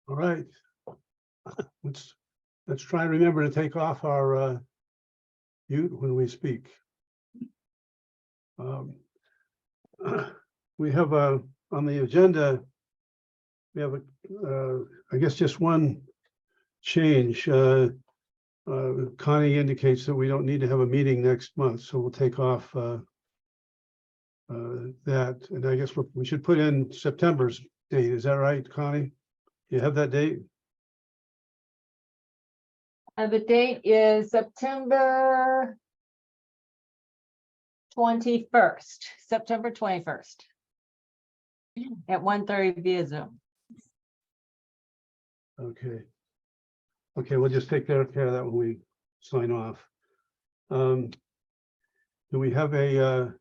All right. Let's try and remember to take off our mute when we speak. We have on the agenda, we have I guess just one change. Connie indicates that we don't need to have a meeting next month, so we'll take off that. And I guess we should put in September's date. Is that right, Connie? You have that date? The date is September 21st, September 21st at 1:30 via Zoom. Okay. Okay, we'll just take care of that when we sign off. Do we have a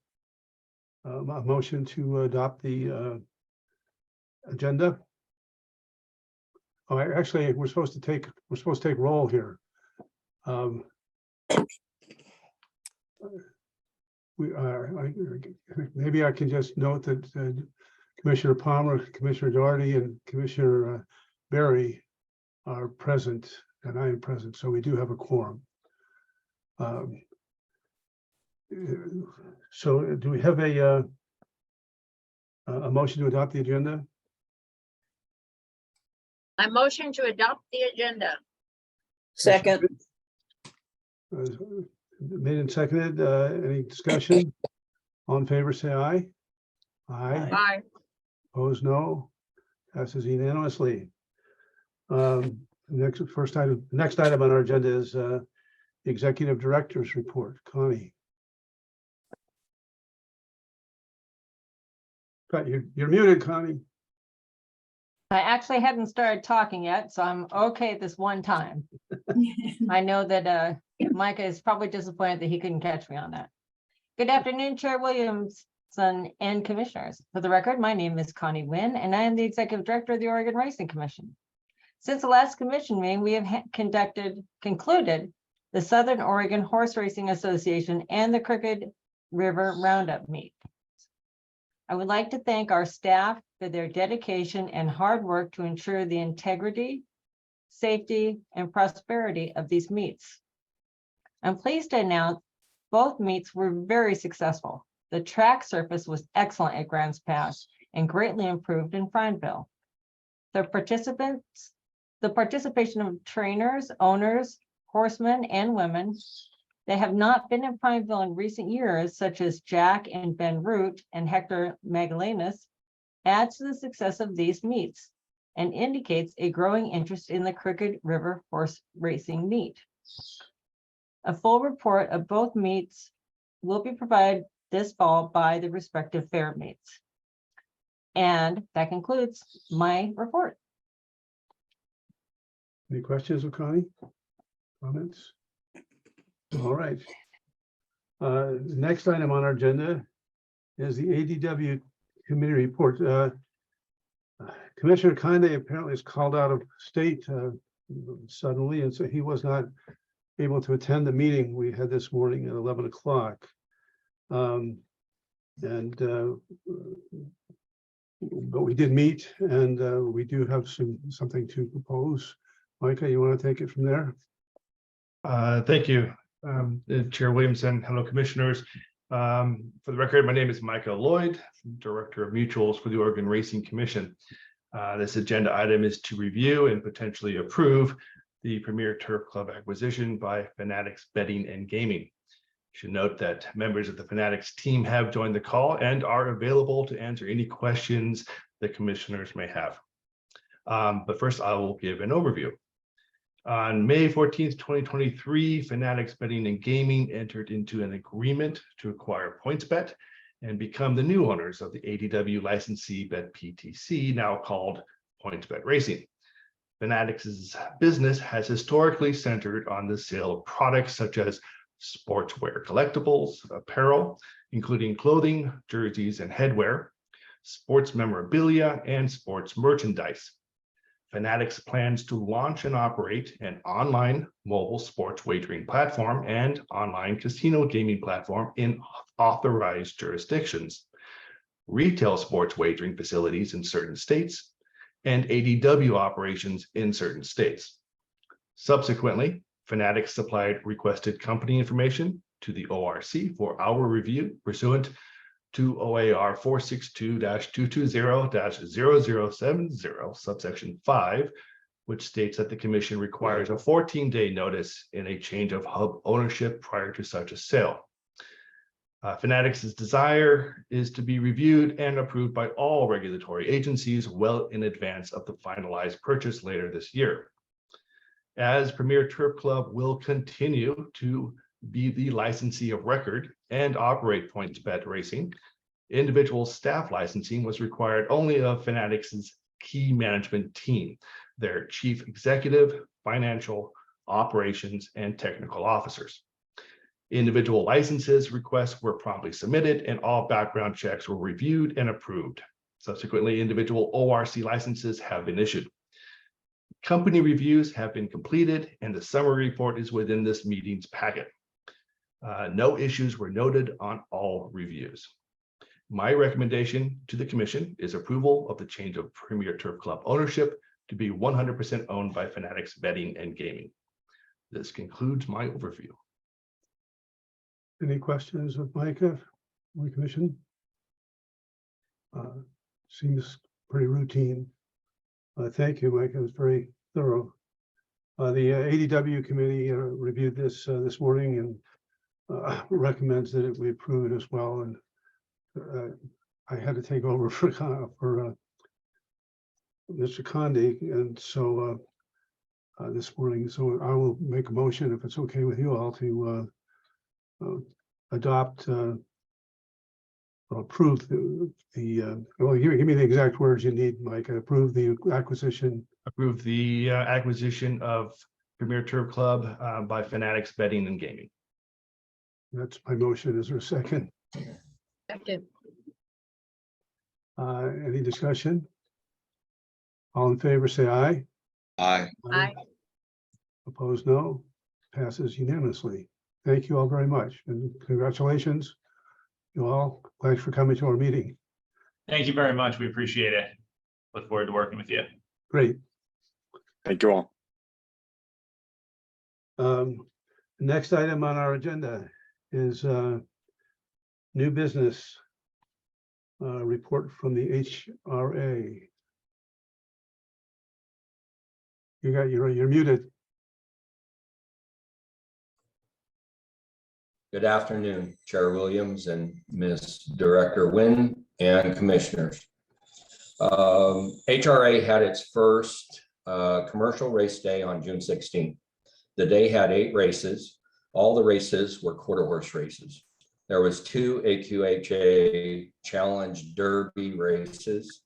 motion to adopt the agenda? Oh, actually, we're supposed to take roll here. Maybe I can just note that Commissioner Palmer, Commissioner Doherty, and Commissioner Berry are present, and I am present, so we do have a quorum. So do we have a motion to adopt the agenda? I motion to adopt the agenda. Second. Made and seconded. Any discussion? All in favor, say aye. Aye. Aye. Opposed, no. Passes unanimously. Next item on our agenda is the Executive Director's Report. Connie. You're muted, Connie. I actually hadn't started talking yet, so I'm okay this one time. I know that Micah is probably disappointed that he couldn't catch me on that. Good afternoon, Chair Williamson and Commissioners. For the record, my name is Connie Wynn, and I am the Executive Director of the Oregon Racing Commission. Since the last commission meeting, we have concluded the Southern Oregon Horse Racing Association and the Crooked River Roundup meet. I would like to thank our staff for their dedication and hard work to ensure the integrity, safety, and prosperity of these meets. I'm pleased to announce both meets were very successful. The track surface was excellent at Grants Pass and greatly improved in Prineville. The participation of trainers, owners, horsemen, and women that have not been in Prineville in recent years, such as Jack and Ben Root and Hector Magallanes, adds to the success of these meets and indicates a growing interest in the Crooked River Horse Racing meet. A full report of both meets will be provided this fall by the respective fair meets. And that concludes my report. Any questions of Connie? Comments? All right. The next item on our agenda is the ADW committee report. Commissioner Conde apparently is called out of state suddenly, and so he was not able to attend the meeting we had this morning at 11 o'clock. But we did meet, and we do have something to propose. Micah, you want to take it from there? Thank you, Chair Williamson. Hello, Commissioners. For the record, my name is Micah Lloyd, Director of Mutuals for the Oregon Racing Commission. This agenda item is to review and potentially approve the Premier Turf Club acquisition by Fanatics Betting and Gaming. You should note that members of the Fanatics team have joined the call and are available to answer any questions that commissioners may have. But first, I will give an overview. On May 14th, 2023, Fanatics Betting and Gaming entered into an agreement to acquire PointsBet and become the new owners of the ADW licensee BetPTC, now called PointsBet Racing. Fanatics' business has historically centered on the sale of products such as sportswear collectibles, apparel, including clothing, jerseys, and headwear, sports memorabilia, and sports merchandise. Fanatics plans to launch and operate an online mobile sports wagering platform and online casino gaming platform in authorized jurisdictions, retail sports wagering facilities in certain states, and ADW operations in certain states. Subsequently, Fanatics supplied requested company information to the ORC for our review pursuant to OAR 462-220-0070 subsection 5, which states that the commission requires a 14-day notice in a change of hub ownership prior to such a sale. Fanatics' desire is to be reviewed and approved by all regulatory agencies well in advance of the finalized purchase later this year. As Premier Turf Club will continue to be the licensee of record and operate PointsBet Racing, individual staff licensing was required only of Fanatics' key management team, their chief executive, financial, operations, and technical officers. Individual licenses requests were promptly submitted and all background checks were reviewed and approved. Subsequently, individual ORC licenses have been issued. Company reviews have been completed and the summary report is within this meeting's packet. No issues were noted on all reviews. My recommendation to the commission is approval of the change of Premier Turf Club ownership to be 100% owned by Fanatics Betting and Gaming. This concludes my overview. Any questions of Micah on the commission? Seems pretty routine. Thank you, Micah. It was very thorough. The ADW committee reviewed this this morning and recommends that we approve it as well. And I had to take over for Mr. Condi, and so this morning. So I will make a motion, if it's okay with you all, to adopt or approve well, give me the exact words you need, Mike. Approve the acquisition. Approve the acquisition of Premier Turf Club by Fanatics Betting and Gaming. That's my motion. Is there a second? Second. Any discussion? All in favor, say aye. Aye. Aye. Opposed, no. Passes unanimously. Thank you all very much, and congratulations. You all, thanks for coming to our meeting. Thank you very much. We appreciate it. Look forward to working with you. Great. Thank you all. Next item on our agenda is new business report from the HRA. You're muted. Good afternoon, Chair Williams and Ms. Director Nguyen and commissioners. HRA had its first commercial race day on June 16th. The day had 8 races. All the races were quarter horse races. There was 2 AQHA Challenge Derby races.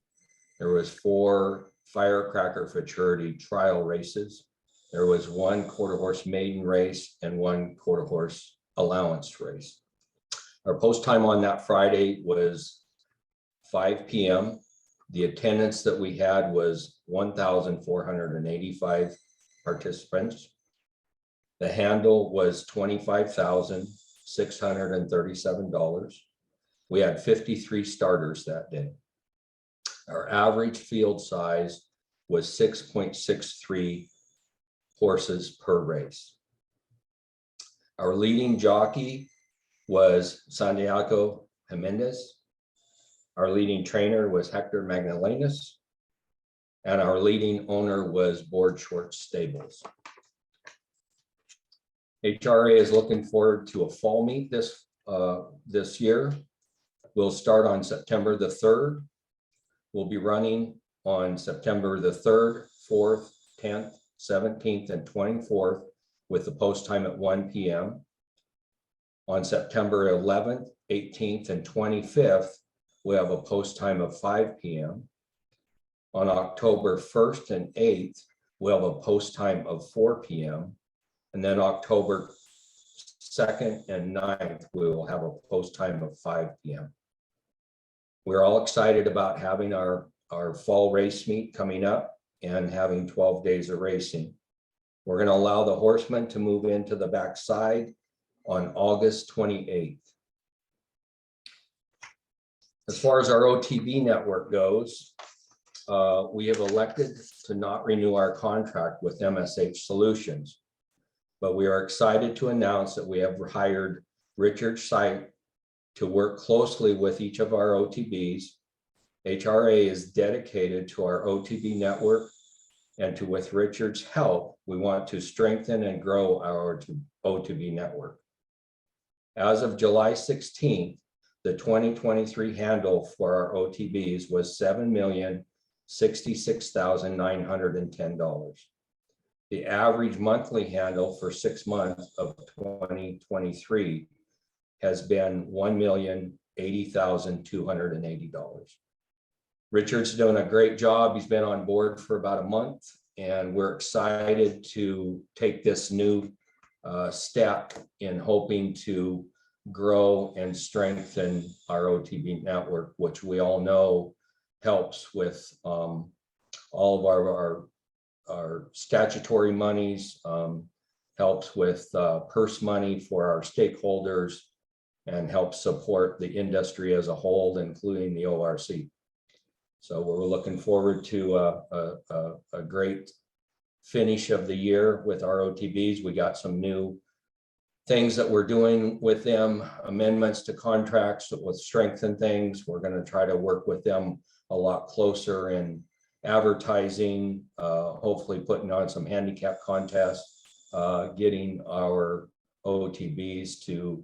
There was 4 Firecracker Futurity trial races. There was 1 quarter horse maiden race and 1 quarter horse allowance race. Our post time on that Friday was 5 p.m. The attendance that we had was 1,485 participants. The handle was $25,637. We had 53 starters that day. Our average field size was 6.63 horses per race. Our leading jockey was Santiago Jimenez. Our leading trainer was Hector Magdalenas. And our leading owner was Board Schwartz Stables. HRA is looking forward to a fall meet this year. We'll start on September the 3rd. We'll be running on September the 3rd, 4th, 10th, 17th, and 24th with the post time at 1 p.m. On September 11th, 18th, and 25th, we have a post time of 5 p.m. On October 1st and 8th, we'll have a post time of 4 p.m. And then October 2nd and 9th, we will have a post time of 5 p.m. We're all excited about having our fall race meet coming up and having 12 days of racing. We're going to allow the horsemen to move into the backside on August 28th. As far as our OTB network goes, we have elected to not renew our contract with MSH Solutions. But we are excited to announce that we have hired Richard Sight to work closely with each of our OTBs. HRA is dedicated to our OTB network, and with Richard's help, we want to strengthen and grow our OTB network. As of July 16th, the 2023 handle for our OTBs was $7,066,910. The average monthly handle for 6 months of 2023 has been $1,080,280. Richard's doing a great job. He's been on board for about a month, and we're excited to take this new step in hoping to grow and strengthen our OTB network, which we all know helps with all of our statutory monies, helps with purse money for our stakeholders, and helps support the industry as a whole, including the ORC. So we're looking forward to a great finish of the year with our OTBs. We got some new things that we're doing with them, amendments to contracts that will strengthen things. We're going to try to work with them a lot closer in advertising, hopefully putting on some handicap contests, getting our OTBs to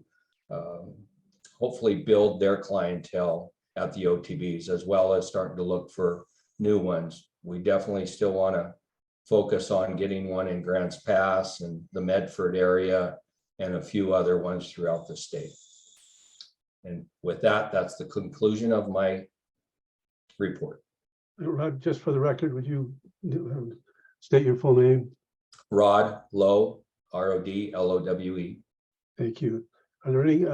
hopefully build their clientele at the OTBs, as well as starting to look for new ones. We definitely still want to focus on getting one in Grants Pass and the Medford area and a few other ones throughout the state. And with that, that's the conclusion of my report. Rod, just for the record, would you state your full name? Rod Lowe, RODLOWE. Thank you. Are there any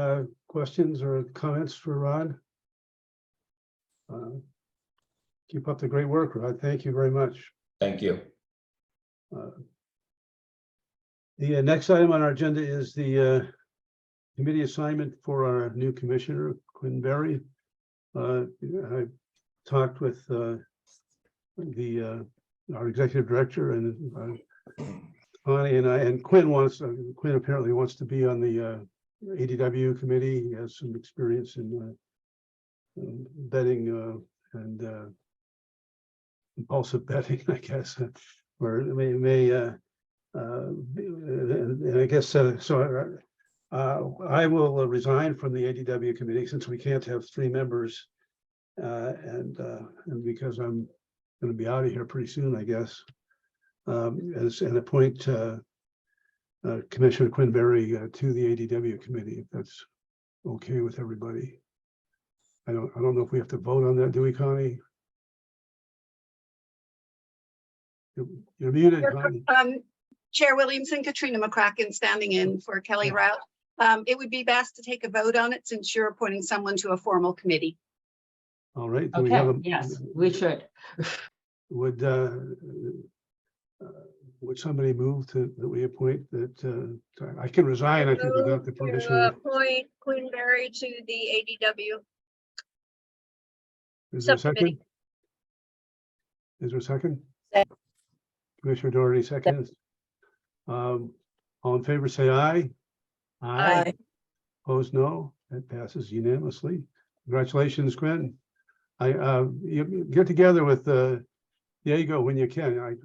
questions or comments for Rod? Keep up the great work, Rod. Thank you very much. Thank you. The next item on our agenda is the committee assignment for our new commissioner, Quinn Berry. I talked with our executive director and Connie and I, and Quinn apparently wants to be on the ADW committee. He has some experience in betting and impulsive betting, I guess, or it may and I guess so. I will resign from the ADW committee since we can't have 3 members, and because I'm going to be out of here pretty soon, I guess, and appoint Commissioner Quinn Berry to the ADW committee, if that's okay with everybody. I don't know if we have to vote on that, do we, Connie? You're muted, Connie. Chair Williamson, Katrina McCracken standing in for Kelly Rout. It would be best to take a vote on it since you're appointing someone to a formal committee. All right. Do we have Okay, yes, we should. Would somebody move that we appoint that? I can resign, I think, without the permission. Appoint Quinn Berry to the ADW. Is there a subcommittee. second? Is there a second? Second. Commissioner Doherty seconds. All in favor, say aye. Aye. Opposed, no. That passes unanimously. Congratulations, Quinn. You get together with Diego when you can. I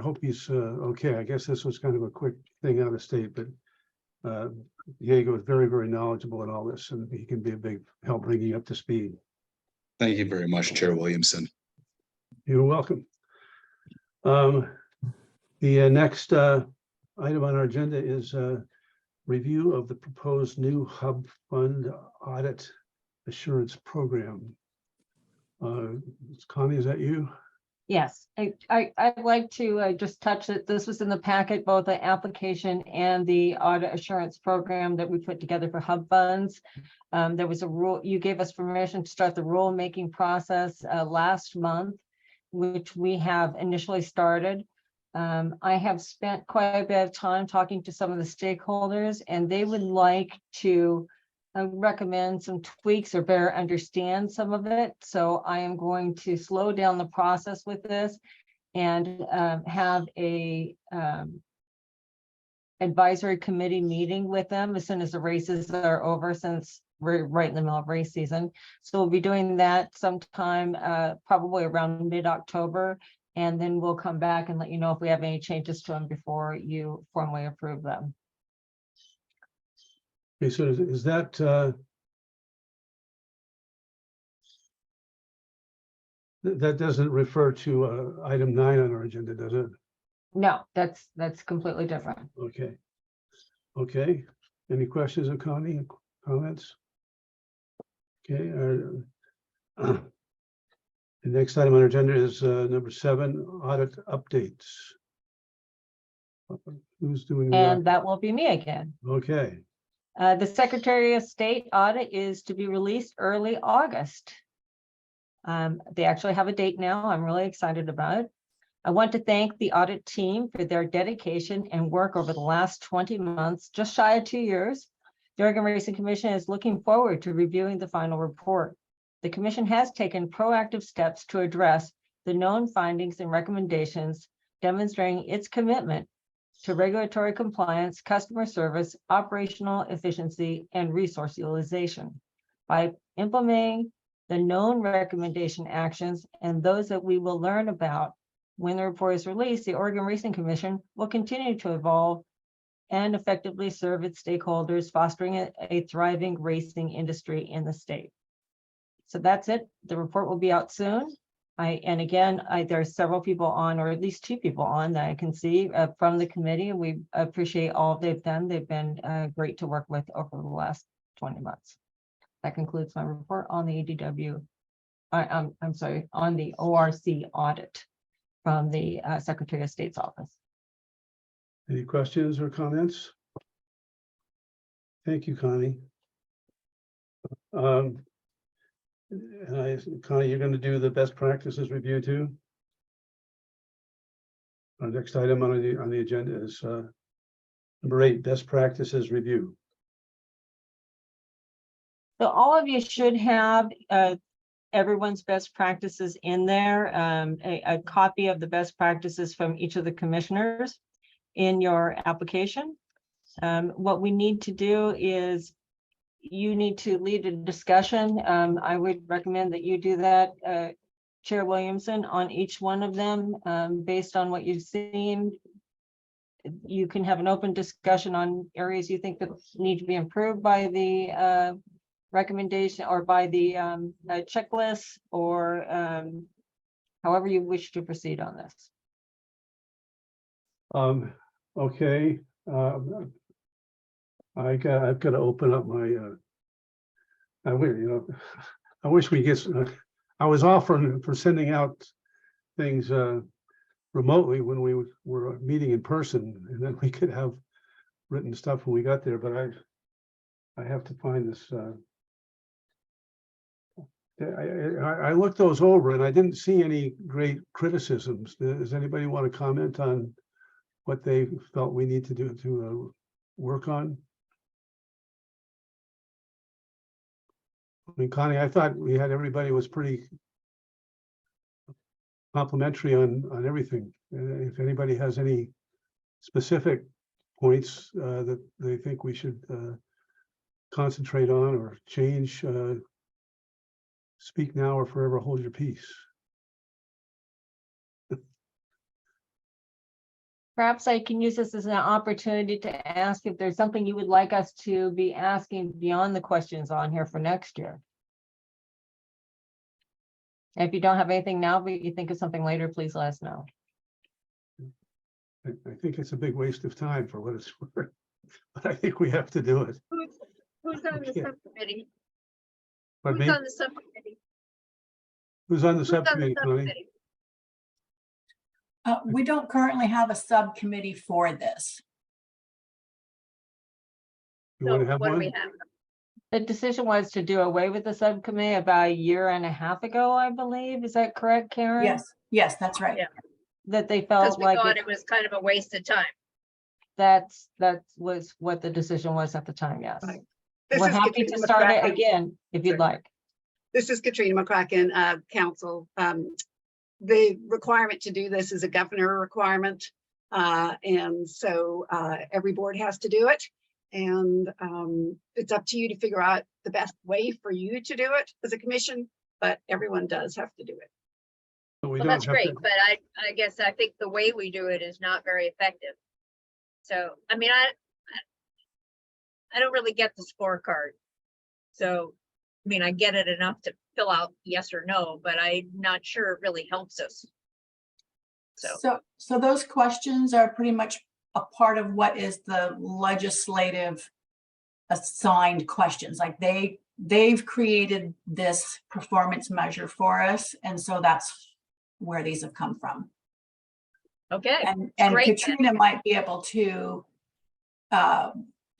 hope he's okay. I guess this was kind of a quick thing out of state, but Diego is very, very knowledgeable in all this, and he can be a big help bringing you up to speed. Thank you very much, Chair Williamson. You're welcome. The next item on our agenda is review of the proposed new hub fund audit assurance program. Connie, is that you? Yes, I'd like to just touch it. This was in the packet, both the application and the audit assurance program that we put together for hub funds. There was a rule, you gave us permission to start the rule-making process last month, which we have initially started. I have spent quite a bit of time talking to some of the stakeholders, and they would like to recommend some tweaks or better understand some of it. So I am going to slow down the process with this and have a advisory committee meeting with them as soon as the races are over, since we're right in the middle of race season. So we'll be doing that sometime probably around mid-October. And then we'll come back and let you know if we have any changes to them before you formally approve them. Okay, so is that, that doesn't refer to item 9 on our agenda, does it? No, that's completely different. Okay. Okay, any questions or comments? Okay, the next item on our agenda is number 7, audit updates. Who's doing And that? that will be me again. Okay, The Secretary of State audit is to be released early August. They actually have a date now. I'm really excited about it. I want to thank the audit team for their dedication and work over the last 20 months, just shy of 2 years. The Oregon Racing Commission is looking forward to reviewing the final report. The commission has taken proactive steps to address the known findings and recommendations, demonstrating its commitment to regulatory compliance, customer service, operational efficiency, and resource utilization. By implementing the known recommendation actions and those that we will learn about when the report is released, the Oregon Racing Commission will continue to evolve and effectively serve its stakeholders, fostering a thriving racing industry in the state. So that's it. The report will be out soon. And again, there are several people on, or at least 2 people on that I can see from the committee, and we appreciate all they've done. They've been great to work with over the last 20 months. That concludes my report on the ADW. I'm sorry, on the ORC audit from the Secretary of State's office. any questions or comments? Thank you, Connie. And Connie, you're going to do the best practices review too? Our next item on the agenda is number 8, best practices review. So all of you should have everyone's best practices in there, a copy of the best practices from each of the commissioners in your application. What we need to do is you need to lead a discussion. I would recommend that you do that, Chair Williamson, on each one of them, based on what you've seen. You can have an open discussion on areas you think that need to be improved by the recommendation or by the checklist, or however you wish to proceed on this. Okay. I've got to open up my. I wish we get. I was offering for sending out things remotely when we were meeting in person, and then we could have written stuff when we got there. But I have to find this. I looked those over and I didn't see any great criticisms. Does anybody want to comment on what they felt we need to do to work on? I mean, Connie, I thought we had everybody was pretty complimentary on everything. If anybody has any specific points that they think we should concentrate on or change, speak now or forever hold your peace. Perhaps I can use this as an opportunity to ask if there's something you would like us to be asking beyond the questions on here for next year. If you don't have anything now, but you think of something later, please let us know. I think it's a big waste of time for what it's worth, but I think we have to do it. Who's on the Okay. subcommittee? Pardon Who's me? on the subcommittee? Who's on the Who's on the subcommittee, Connie? subcommittee? We don't currently have a subcommittee for this. You So want to have what do one? we have? The decision was to do away with the subcommittee about 1.5 years ago, I believe. Is that correct, Karen? Yes, that's right. Yeah. That they Because felt we like thought it was kind of a waste of time. that was what the decision was at the time, yes. Right. This We're is happy to Katrina start it McCracken. again if you'd like. This is Katrina McCracken, council. The requirement to do this is a governor requirement. And so every board has to do it. And it's up to you to figure out the best way for you to do it as a commission, but everyone does have to do it. But we Well, don't that's have great, to- but I guess I think the way we do it is not very effective. So, I mean, I don't really get the scorecard. So, I mean, I get it enough to fill out yes or no, but I'm not sure it really helps us. So those questions are pretty much a part of what is the legislative assigned questions. Like they've created this performance measure for us. And so that's where these have come from. Okay, And great then. Katrina might be able to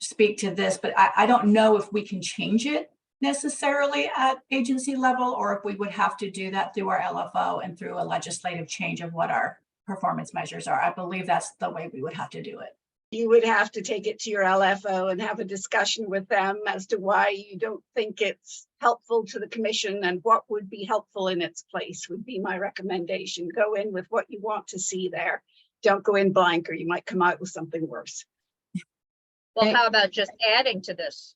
speak to this, but I don't know if we can change it necessarily at agency level, or if we would have to do that through our LFO and through a legislative change of what our performance measures are. I believe that's the way we would have to do it. You would have to take it to your LFO and have a discussion with them as to why you don't think it's helpful to the commission and what would be helpful in its place would be my recommendation. Go in with what you want to see there. Don't go in blank or you might come out with something worse. Well, how about just adding to this?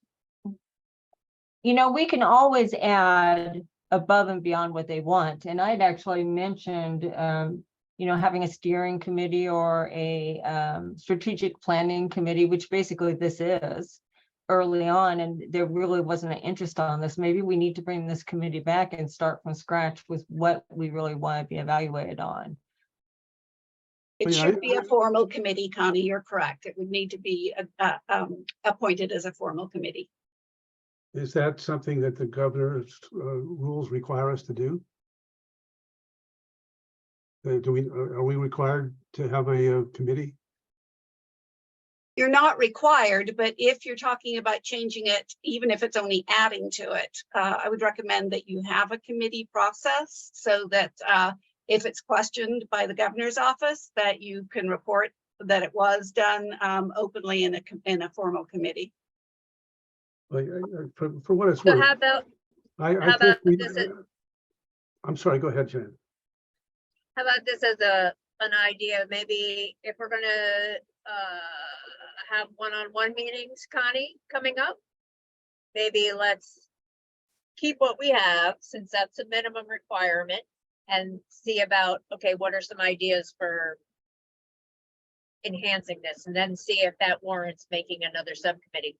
You know, we can always add above and beyond what they want. And I'd actually mentioned, you know, having a steering committee or a strategic planning committee, which basically this is early on, and there really wasn't an interest on this. Maybe we need to bring this committee back and start from scratch with what we really want to be evaluated on. It Yeah, should be a formal committee, Connie, you're correct. It would need to be appointed as a formal committee. Is that something that the governor's rules require us to do? Are we required to have a committee? You're not required, but if you're talking about changing it, even if it's only adding to it, I would recommend that you have a committee process so that if it's questioned by the governor's office, that you can report that it was done openly in a formal committee. Like, for what it's So worth, how about, I how think about we. this? I'm sorry. Go ahead, Jen. How about this as an idea? Maybe if we're gonna have one-on-one meetings, Connie, coming up, maybe let's keep what we have, since that's a minimum requirement, and see about, okay, what are some ideas for enhancing this, and then see if that warrants making another subcommittee.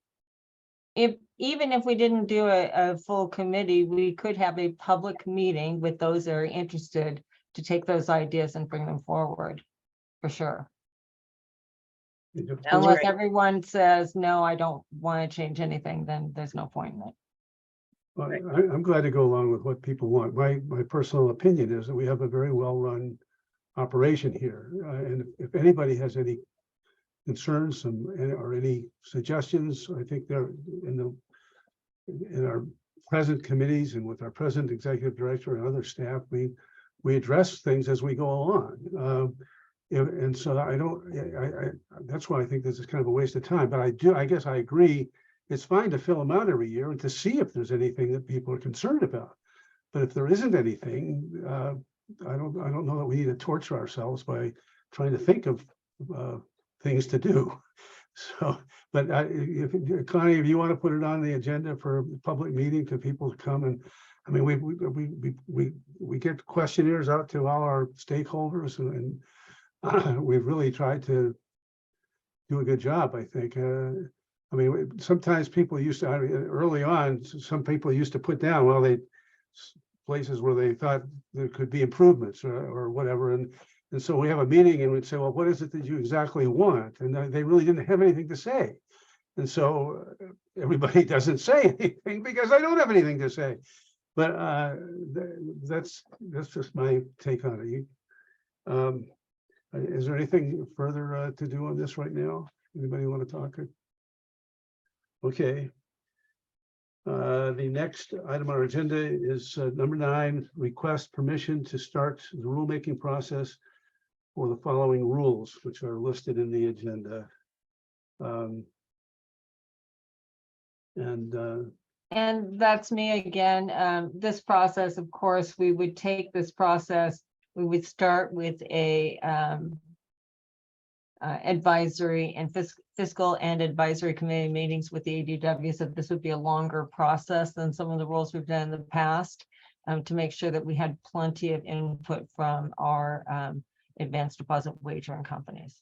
Even if we didn't do a full committee, we could have a public meeting with those that are interested to take those ideas and bring them forward, for sure. Unless great. everyone says, no, I don't want to change anything, then there's no point in it. Well, I'm glad to go along with what people want. My personal opinion is that we have a very well-run operation here. And if anybody has any concerns or any suggestions, I think they're in our present committees and with our present executive director and other staff, we address things as we go along. And so that's why I think this is kind of a waste of time, but I guess I agree. It's fine to fill them out every year and to see if there's anything that people are concerned about. But if there isn't anything, I don't know that we need to torture ourselves by trying to think of things to do. So, but if Connie, if you want to put it on the agenda for a public meeting to people to come, and I mean, we get questionnaires out to all our stakeholders, and we've really tried to do a good job, I think. I mean, sometimes people used to, early on, some people used to put down, well, places where they thought there could be improvements or whatever. And so we have a meeting and we'd say, well, what is it that you exactly want? And they really didn't have anything to say. And so everybody doesn't say anything because I don't have anything to say. But that's just my take on it. Is there anything further to do on this right now? Anybody want to talk? Okay. The next item on our agenda is number 9, request permission to start the rulemaking process for the following rules, which are listed in the agenda. And that's me again. This process, of course, we would take this process, we would start with a advisory and fiscal and advisory committee meetings with the ADW. So this would be a longer process than some of the roles we've done in the past, to make sure that we had plenty of input from our advanced deposit wagering companies.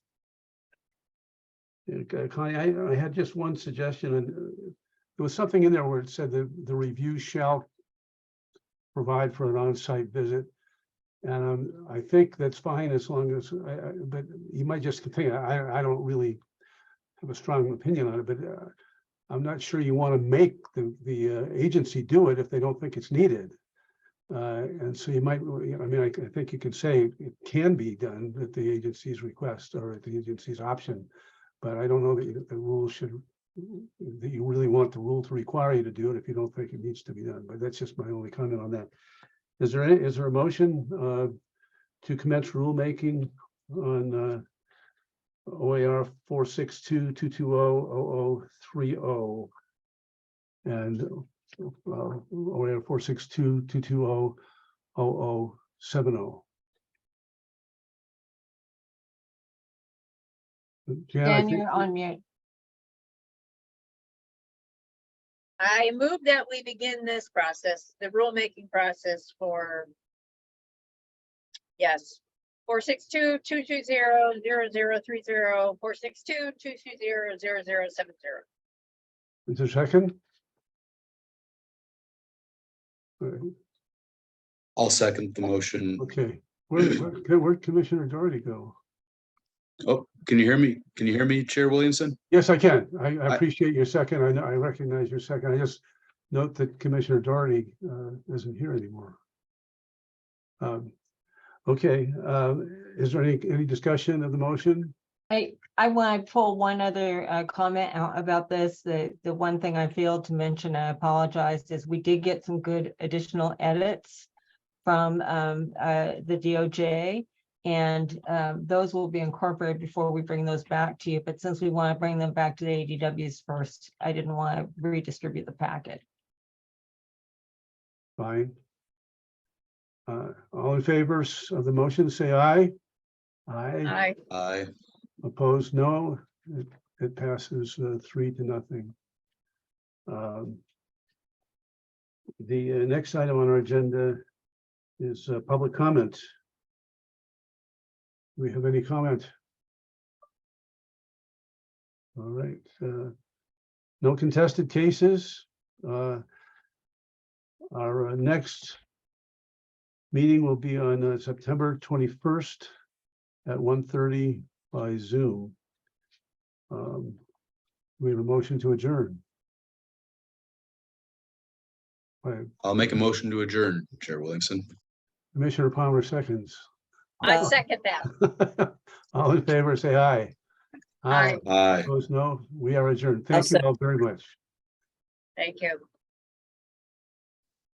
Connie, I had just one suggestion, and there was something in there where it said that the review shall provide for an on-site visit. And I think that's fine as long as, but you might just think, I don't really have a strong opinion on it, but I'm not sure you want to make the agency do it if they don't think it's needed. And so you might, I mean, I think you can say it can be done at the agency's request or at the agency's option, but I don't know that the rule should, that you really want the rule to require you to do it if you don't think it needs to be done. But that's just my only comment on that. Is there a motion to commence rulemaking on OAR 462-220-0030 and OAR 462-220-0070? Jan, I Dan, think- you're on mute. I move that we begin this process, the rulemaking process for, yes, 462-220-0030, 462-220-0070. Is there a second? All right, I'll second the motion. okay, where'd Commissioner Doherty go? Oh, can you hear me? Can you hear me, Chair Williamson? Yes, I can. I appreciate your second. I know, I recognize your second. I just note that Commissioner Doherty isn't here anymore. Okay, is there any discussion of the motion? I want to pull one other comment out about this. The one thing I failed to mention, I apologize, is we did get some good additional edits from the DOJ. And those will be incorporated before we bring those back to you. But since we want to bring them back to the ADWs first, I didn't want to redistribute the packet. Fine. All in favor of the motion, say aye. Aye. Aye. Opposed, no. It passes 3-0. The next item on our agenda is public comment. Do we have any comment? All right. No contested cases. Our next meeting will be on September 21st at 1:30 by Zoom. We have a motion to adjourn. By I'll make a motion to adjourn, Chair Williamson. Commissioner Palmer seconds. I second that. All in favor, say aye. Aye. Aye. Opposed, no. We are adjourned. Thank you all very much. Thank you.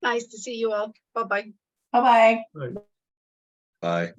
Nice to see you all. Bye-bye. Bye-bye. Right. Aye.